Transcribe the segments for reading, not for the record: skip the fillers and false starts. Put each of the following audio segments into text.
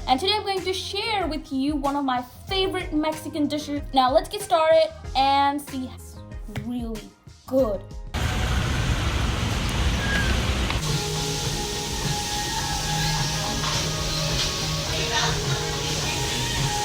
and today I'm going to share with you one of my favorite Mexican dishes. Now let's get started and see. It's really good.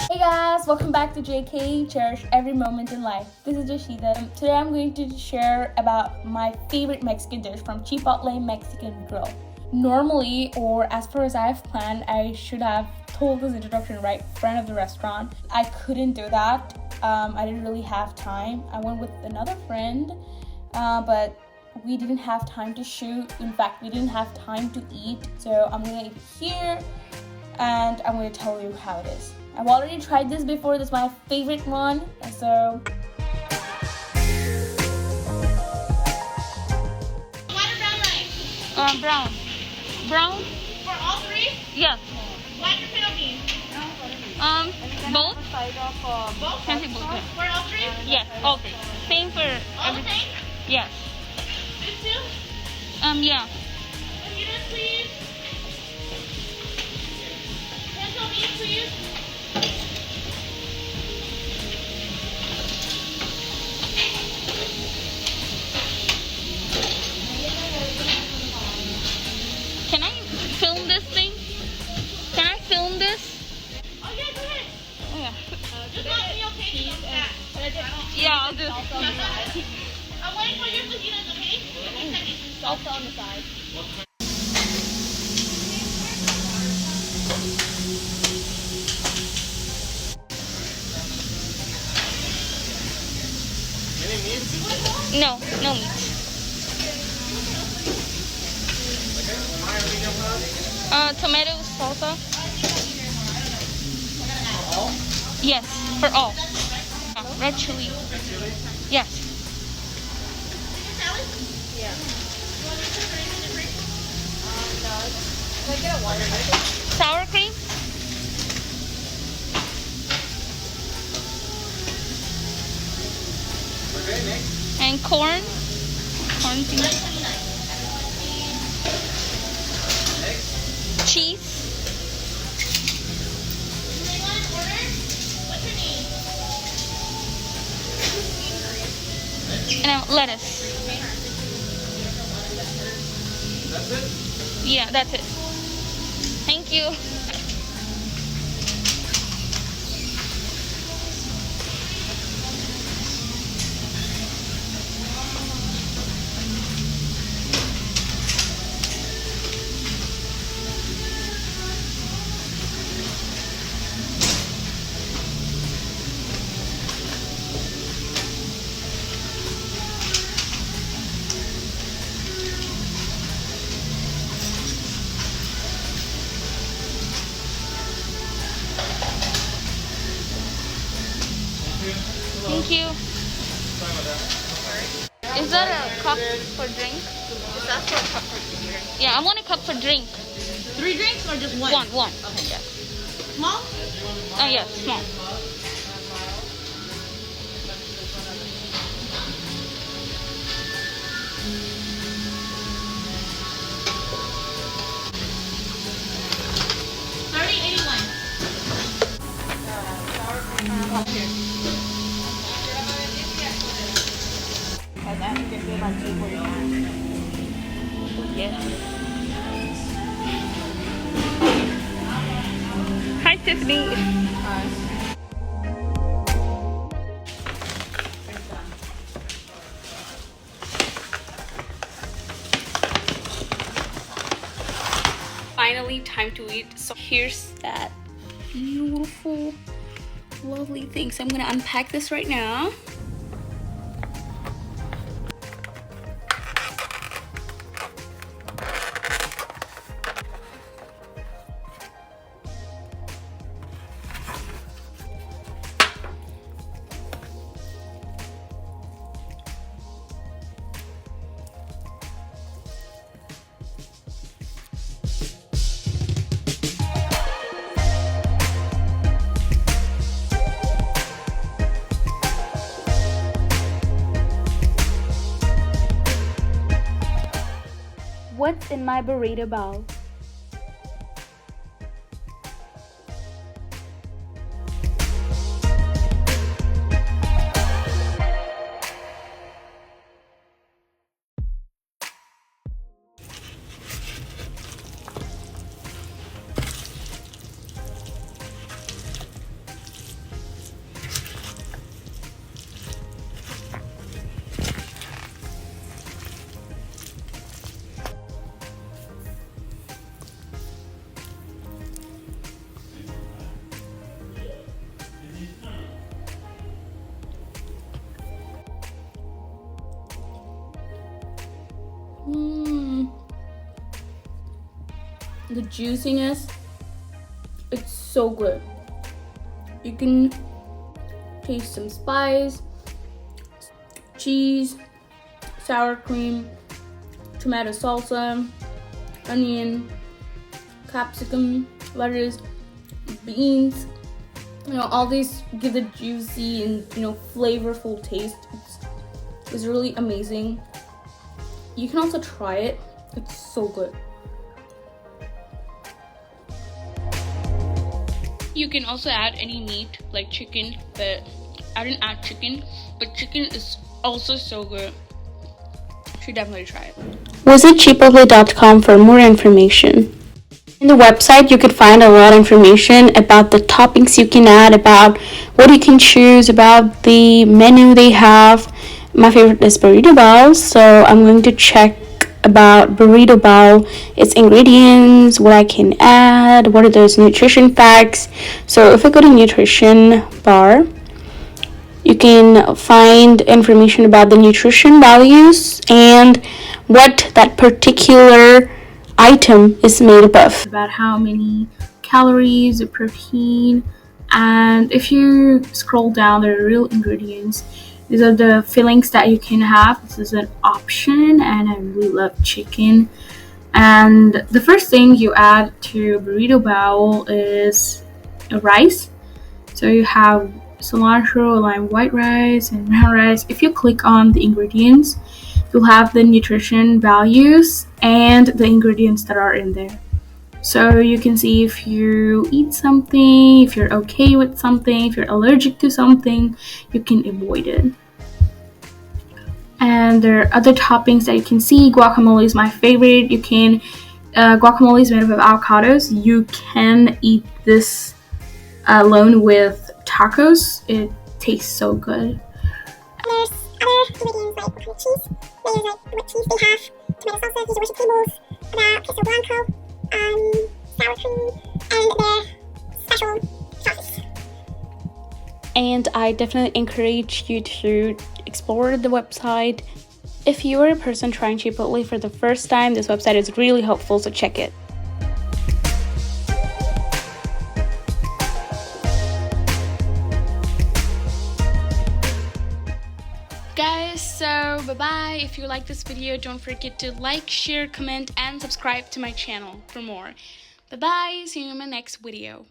Hey guys, welcome back to JK. Cherish every moment in life. This is Jashida. Today I'm going to share about my favorite Mexican dish from Chipotle Mexican Grill. Normally, or as far as I've planned, I should have told this introduction right in front of the restaurant. I couldn't do that. I didn't really have time. I went with another friend, but we didn't have time to shoot. In fact, we didn't have time to eat. So I'm gonna eat here and I'm gonna tell you how it is. I've already tried this before. This is my favorite one. So White or brown rice? Brown. For all three? Yes. White or pinto beans? Both. Both? Can I say both? Yeah. For all three? Yes, all three. Same for All the everything. same? Yes. This too? Yeah. Fajitas, please. Pinto beans, please. Can I film this thing? Can I film this? Oh yeah, go ahead. Oh, yeah. Just not me, okay? Just that. Yeah, I'll do. I'm waiting for your fajitas, okay? Give me a second. Salsa on the side. No meat. Tomato salsa. Yes, for all. Red chili. Yes. Sour cream. And corn. Corn things. Cheese. And lettuce. That's it? Yeah, that's it. Thank you. Thank you. Is that a cup for drink? Is that for a cup for drink? Yeah, I want a cup for drink. 3 drinks or just one? One. Okay. Yeah. Small? Oh, yeah, small. Yeah. Hi, Tiffany. Finally, time to eat. So here's that beautiful, lovely thing. So I'm gonna unpack this right now. What's in my burrito bowl? the juiciness, it's so good. You can taste some spice, cheese, sour cream, tomato salsa, onion, capsicum, lettuce, beans. All these give the juicy and flavorful taste. It's really amazing. You can also try it. It's so good. You can also add any meat like chicken, but I didn't add chicken. But chicken is also so good. You should definitely try it. Visit chipotle.com for more information. In the website, you could find a lot of information about the toppings you can add, about what you can choose, about the menu they have. My favorite is Burrito Bowl, so I'm going to check about Burrito Bowl, its ingredients, what I can add, what are those nutrition facts. So if I go to nutrition bar, you can find information about the nutrition values and what that particular item is made up of, about how many calories, the protein, and if you scroll down, there are real ingredients. These are the fillings that you can have. This is an option, and I really love chicken. And the first thing you add to burrito bowl is rice. So you have cilantro, lime white rice, and brown rice. If you click on the ingredients, you'll have the nutrition values and the ingredients that are in there. So you can see if you eat something, if you're okay with something, if you're allergic to something, you can avoid it. And there are other toppings that you can see. Guacamole is my favorite. Guacamole is made up of avocados. You can eat this alone with tacos. It tastes so good. There's other ingredients like cheese. They use what cheese they have. Tomato salsa, these are worship tables, about queso blanco, sour cream, and their special sauces. And I definitely encourage you to explore the website. If you are a person trying Chipotle for the first time, this website is really helpful, so check it. Guys, so bye-bye. If you like this video, don't forget to like, share, comment, and subscribe to my channel for more. Bye-bye. See you in my next video.